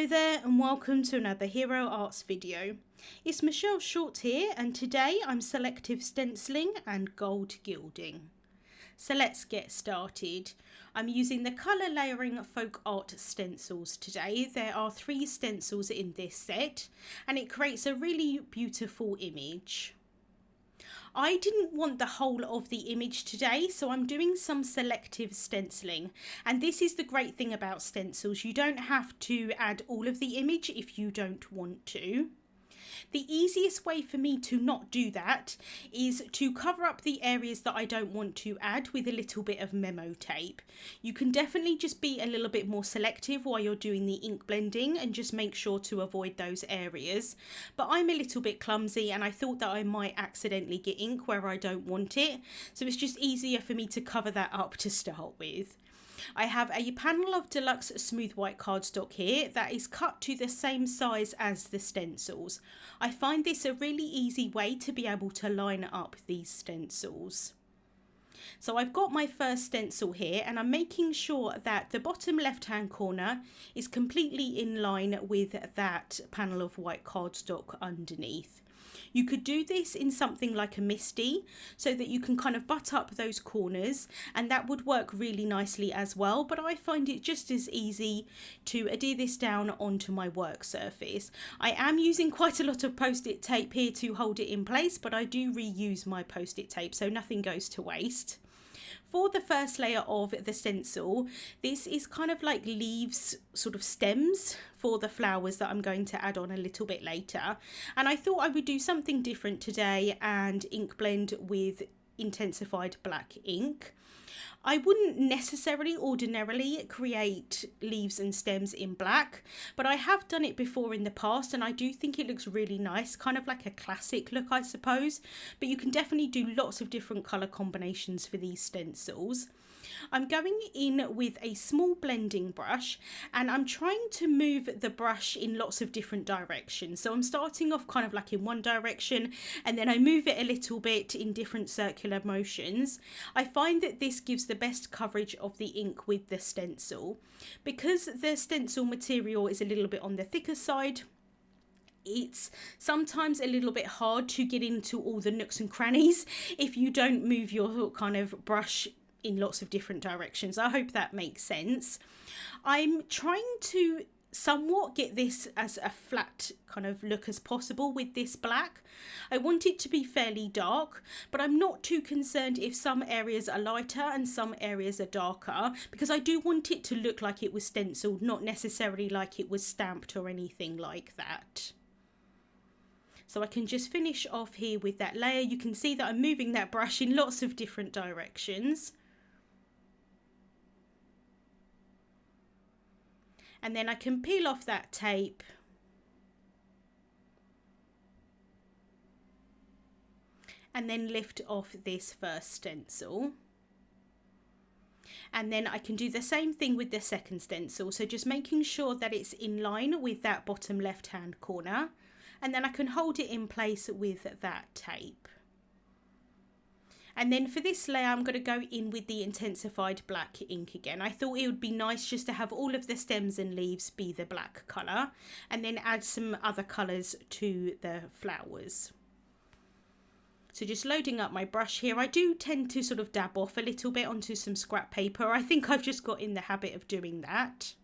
Hello there and welcome to another Hero Arts video. It's Michelle Short here and today I'm Selective Stenciling and Gold Gilding. So let's get started. I'm using the colour layering folk art stencils today. There are 3 stencils in this set and it creates a really beautiful image. I didn't want the whole of the image today, so I'm doing some selective stenciling. And this is the great thing about stencils. You don't have to add all of the image if you don't want to. The easiest way for me to not do that is to cover up the areas that I don't want to add with a little bit of memo tape. You can definitely just be a little bit more selective while you're doing the ink blending and just make sure to avoid those areas. But I'm a little bit clumsy and I thought that I might accidentally get ink where I don't want it. So it's just easier for me to cover that up to start with. I have a panel of deluxe smooth white cardstock here that is cut to the same size as the stencils. I find this a really easy way to be able to line up these stencils. So I've got my first stencil here and I'm making sure that the bottom left hand corner is completely in line with that panel of white cardstock underneath. You could do this in something like a MISTI so that you can kind of butt up those corners and that would work really nicely as well, but I find it just as easy to adhere this down onto my work surface. I am using quite a lot of post-it tape here to hold it in place, but I do reuse my post-it tape so nothing goes to waste. For the first layer of the stencil, this is kind of like leaves, sort of stems for the flowers that I'm going to add on a little bit later. And I thought I would do something different today and ink blend with intensified black ink. I wouldn't necessarily ordinarily create leaves and stems in black, but I have done it before in the past and I do think it looks really nice, kind of like a classic look I suppose, but you can definitely do lots of different colour combinations for these stencils. I'm going in with a small blending brush and I'm trying to move the brush in lots of different directions. So I'm starting off kind of like in one direction and then I move it a little bit in different circular motions. I find that this gives the best coverage of the ink with the stencil. Because the stencil material is a little bit on the thicker side, it's sometimes a little bit hard to get into all the nooks and crannies if you don't move your kind of brush in lots of different directions. I hope that makes sense. I'm trying to somewhat get this as a flat kind of look as possible with this black. I want it to be fairly dark, but I'm not too concerned if some areas are lighter and some areas are darker, because I do want it to look like it was stenciled, not necessarily like it was stamped or anything like that. So I can just finish off here with that layer. You can see that I'm moving that brush in lots of different directions. And then I can peel off that tape and then lift off this first stencil. And then I can do the same thing with the second stencil, so just making sure that it's in line with that bottom left hand corner, and then I can hold it in place with that tape. And then for this layer, I'm going to go in with the intensified black ink again. I thought it would be nice just to have all of the stems and leaves be the black colour and then add some other colours to the flowers. So just loading up my brush here. I do tend to sort of dab off a little bit onto some scrap paper. I think I've just got in the habit of doing that.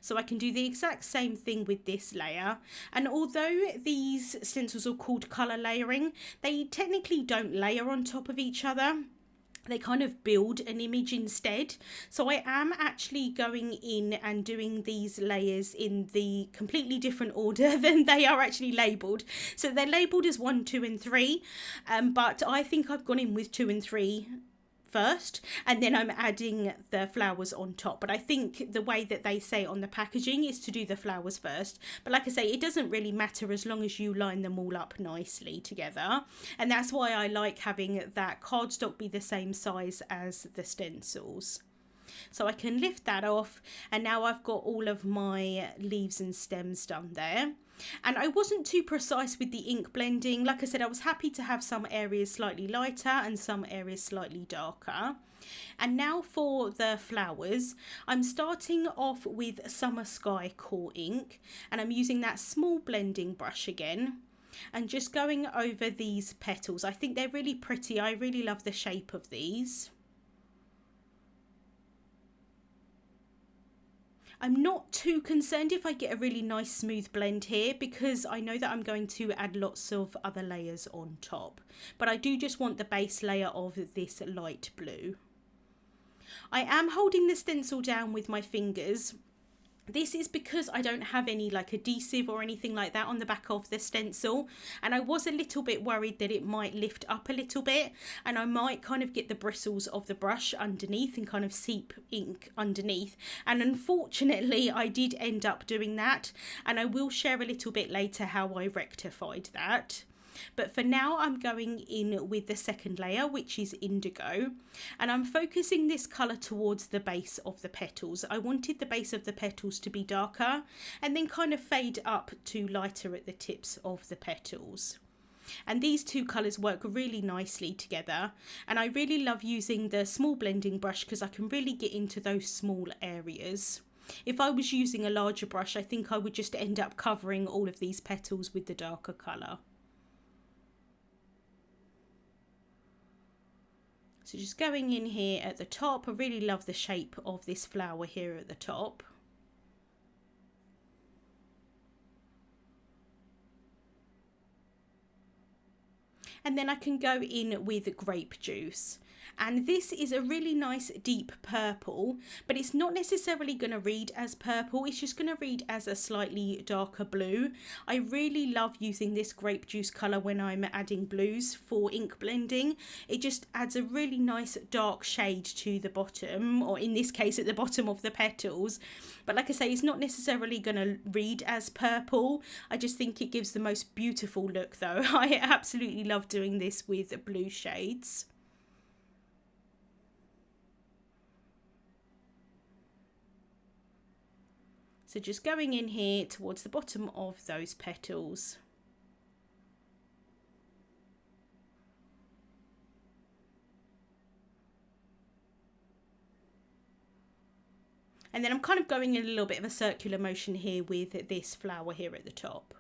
So I can do the exact same thing with this layer. And although these stencils are called colour layering, they technically don't layer on top of each other. They kind of build an image instead. So I am actually going in and doing these layers in the completely different order than they are actually labelled. So they're labelled as 1, 2 and 3, but I think I've gone in with 2 and 3 first and then I'm adding the flowers on top, but I think the way that they say on the packaging is to do the flowers first. But like I say, it doesn't really matter as long as you line them all up nicely together, and that's why I like having that cardstock be the same size as the stencils. So I can lift that off and now I've got all of my leaves and stems done there. And I wasn't too precise with the ink blending. Like I said, I was happy to have some areas slightly lighter and some areas slightly darker. And now for the flowers, I'm starting off with Summer Sky Core ink, and I'm using that small blending brush again and just going over these petals. I think they're really pretty. I really love the shape of these. I'm not too concerned if I get a really nice smooth blend here, because I know that I'm going to add lots of other layers on top. But I do just want the base layer of this light blue. I am holding the stencil down with my fingers. This is because I don't have any like adhesive or anything like that on the back of the stencil, and I was a little bit worried that it might lift up a little bit and I might kind of get the bristles of the brush underneath and kind of seep ink underneath, and unfortunately I did end up doing that, and I will share a little bit later how I rectified that. But for now I'm going in with the second layer, which is indigo, and I'm focusing this colour towards the base of the petals. I wanted the base of the petals to be darker and then kind of fade up to lighter at the tips of the petals. And these two colours work really nicely together, and I really love using the small blending brush because I can really get into those small areas. If I was using a larger brush, I think I would just end up covering all of these petals with the darker colour. So just going in here at the top, I really love the shape of this flower here at the top. And then I can go in with grape juice. And this is a really nice deep purple, but it's not necessarily going to read as purple, it's just going to read as a slightly darker blue. I really love using this grape juice colour when I'm adding blues for ink blending. It just adds a really nice dark shade to the bottom, or in this case at the bottom of the petals. But like I say, it's not necessarily going to read as purple. I just think it gives the most beautiful look though. I absolutely love doing this with blue shades. So just going in here towards the bottom of those petals. And then I'm kind of going in a little bit of a circular motion here with this flower here at the top.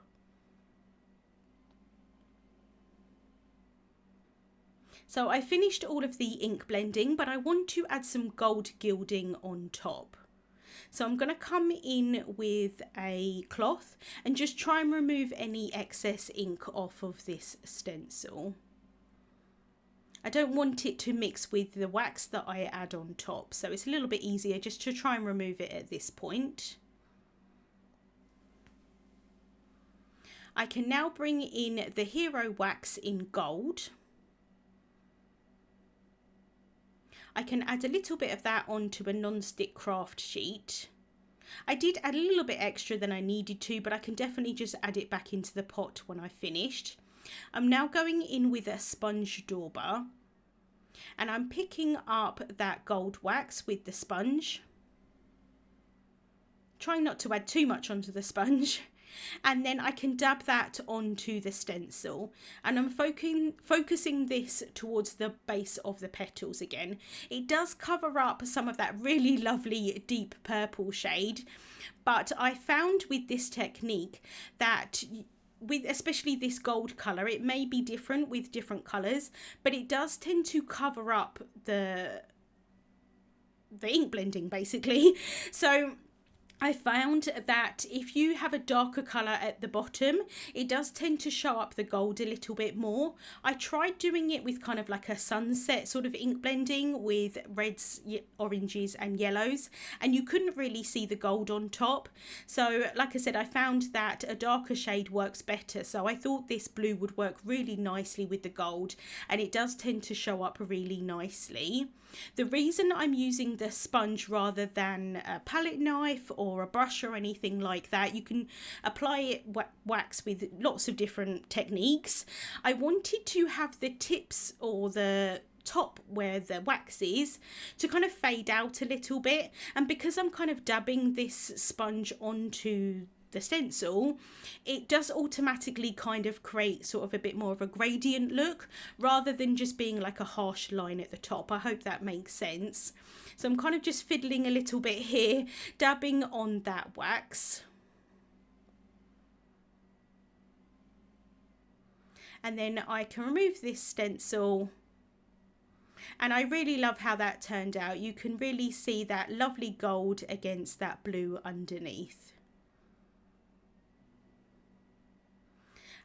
So I finished all of the ink blending, but I want to add some gold gilding on top. So I'm going to come in with a cloth and just try and remove any excess ink off of this stencil. I don't want it to mix with the wax that I add on top, so it's a little bit easier just to try and remove it at this point. I can now bring in the Hero Wax in gold. I can add a little bit of that onto a non-stick craft sheet. I did add a little bit extra than I needed to, but I can definitely just add it back into the pot when I finished. I'm now going in with a sponge dauber, and I'm picking up that gold wax with the sponge. Trying not to add too much onto the sponge. And then I can dab that onto the stencil, and I'm focusing this towards the base of the petals again. It does cover up some of that really lovely deep purple shade, but I found with this technique that with especially this gold colour, it may be different with different colours, but it does tend to cover up the ink blending basically. So I found that if you have a darker colour at the bottom, it does tend to show up the gold a little bit more. I tried doing it with kind of like a sunset sort of ink blending with reds, oranges and yellows, and you couldn't really see the gold on top. So like I said, I found that a darker shade works better. So I thought this blue would work really nicely with the gold, and it does tend to show up really nicely. The reason I'm using the sponge rather than a palette knife or a brush or anything like that, you can apply it wax with lots of different techniques. I wanted to have the tips or the top where the wax is to kind of fade out a little bit, and because I'm kind of dabbing this sponge onto the stencil, it does automatically kind of create sort of a bit more of a gradient look rather than just being like a harsh line at the top. I hope that makes sense. So I'm kind of just fiddling a little bit here, dabbing on that wax. And then I can remove this stencil. And I really love how that turned out. You can really see that lovely gold against that blue underneath.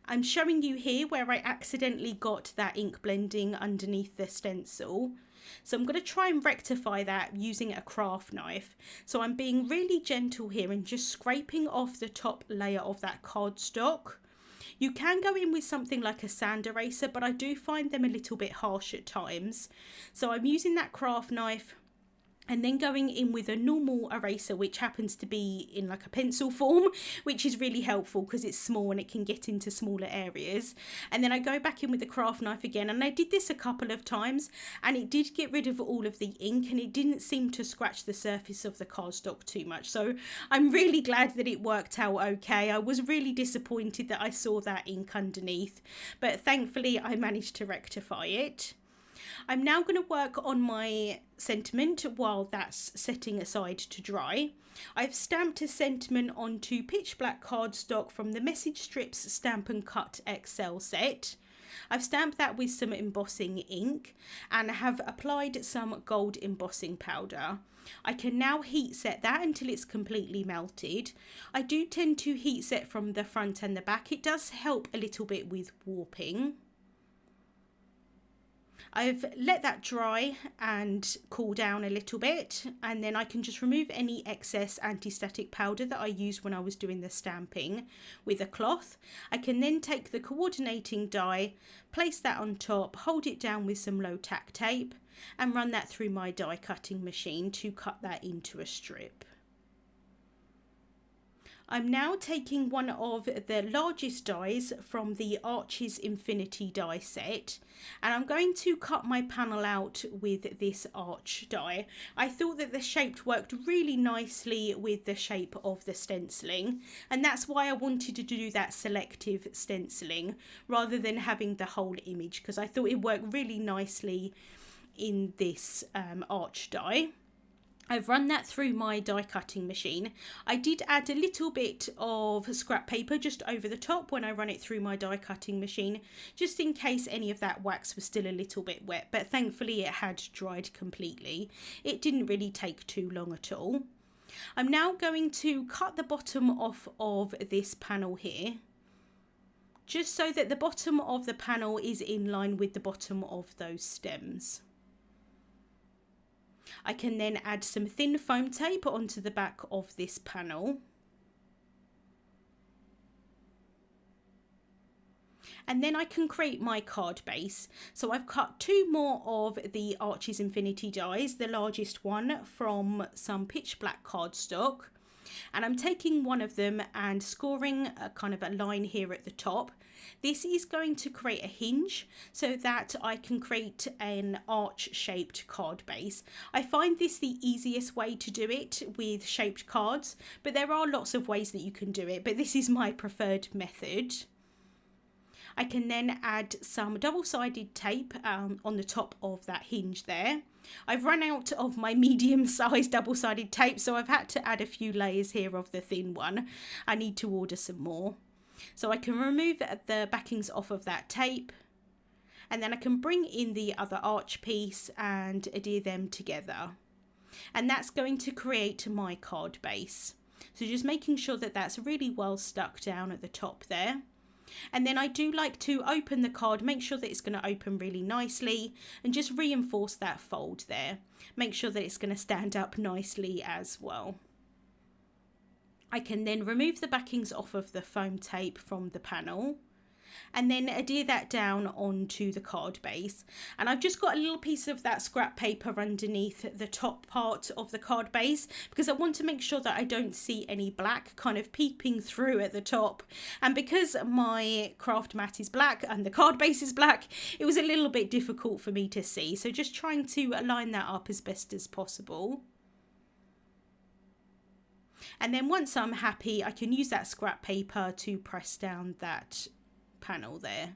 I'm showing you here where I accidentally got that ink blending underneath the stencil. So I'm going to try and rectify that using a craft knife. So I'm being really gentle here and just scraping off the top layer of that cardstock. You can go in with something like a sand eraser, but I do find them a little bit harsh at times. So I'm using that craft knife and then going in with a normal eraser, which happens to be in like a pencil form, which is really helpful because it's small and it can get into smaller areas. And then I go back in with the craft knife again, and I did this a couple of times and it did get rid of all of the ink and it didn't seem to scratch the surface of the cardstock too much. So I'm really glad that it worked out okay. I was really disappointed that I saw that ink underneath, but thankfully I managed to rectify it. I'm now going to work on my sentiment while that's setting aside to dry. I've stamped a sentiment onto pitch black cardstock from the Message Strips Stamp and Cut XL set. I've stamped that with some embossing ink and have applied some gold embossing powder. I can now heat set that until it's completely melted. I do tend to heat set from the front and the back. It does help a little bit with warping. I've let that dry and cool down a little bit, and then I can just remove any excess anti-static powder that I used when I was doing the stamping with a cloth. I can then take the coordinating die, place that on top, hold it down with some low tack tape and run that through my die cutting machine to cut that into a strip. I'm now taking one of the largest dies from the Arches Infinity die set, and I'm going to cut my panel out with this arch die. I thought that the shape worked really nicely with the shape of the stenciling, and that's why I wanted to do that selective stenciling rather than having the whole image, because I thought it worked really nicely in this arch die. I've run that through my die cutting machine. I did add a little bit of scrap paper just over the top when I run it through my die cutting machine, just in case any of that wax was still a little bit wet, but thankfully it had dried completely. It didn't really take too long at all. I'm now going to cut the bottom off of this panel here, just so that the bottom of the panel is in line with the bottom of those stems. I can then add some thin foam tape onto the back of this panel. And then I can create my card base. So I've cut two more of the Arches Infinity dies, the largest one from some pitch black cardstock. And I'm taking one of them and scoring a kind of a line here at the top. This is going to create a hinge so that I can create an arch shaped card base. I find this the easiest way to do it with shaped cards, but there are lots of ways that you can do it, but this is my preferred method. I can then add some double-sided tape on the top of that hinge there. I've run out of my medium-sized double-sided tape, so I've had to add a few layers here of the thin one. I need to order some more. So I can remove the backings off of that tape, and then I can bring in the other arch piece and adhere them together. And that's going to create my card base. So just making sure that that's really well stuck down at the top there. And then I do like to open the card, make sure that it's going to open really nicely, and just reinforce that fold there. Make sure that it's going to stand up nicely as well. I can then remove the backings off of the foam tape from the panel and then adhere that down onto the card base. And I've just got a little piece of that scrap paper underneath the top part of the card base because I want to make sure that I don't see any black kind of peeping through at the top. And because my craft mat is black and the card base is black, it was a little bit difficult for me to see. So just trying to line that up as best as possible. And then once I'm happy, I can use that scrap paper to press down that panel there.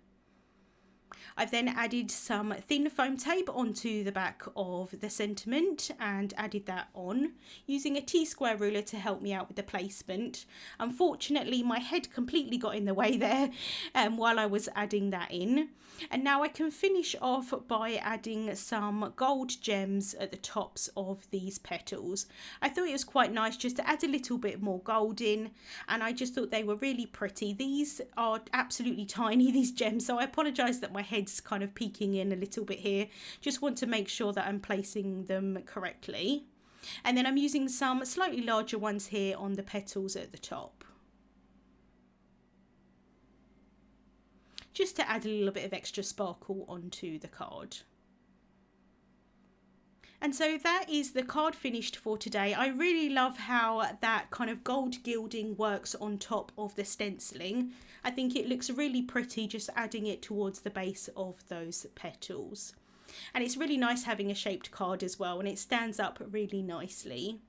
I've then added some thin foam tape onto the back of the sentiment and added that on using a T-square ruler to help me out with the placement. Unfortunately, my head completely got in the way there while I was adding that in. And now I can finish off by adding some gold gems at the tops of these petals. I thought it was quite nice just to add a little bit more gold in, and I just thought they were really pretty. These are absolutely tiny, these gems, so I apologise that my head's kind of peeking in a little bit here. Just want to make sure that I'm placing them correctly. And then I'm using some slightly larger ones here on the petals at the top, just to add a little bit of extra sparkle onto the card. And so that is the card finished for today. I really love how that kind of gold gilding works on top of the stenciling. I think it looks really pretty just adding it towards the base of those petals. And it's really nice having a shaped card as well, and it stands up really nicely.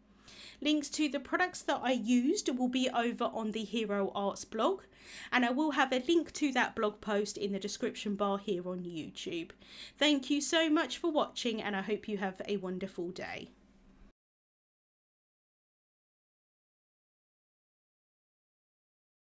Links to the products that I used will be over on the Hero Arts blog, and I will have a link to that blog post in the description bar here on YouTube. Thank you so much for watching, and I hope you have a wonderful day.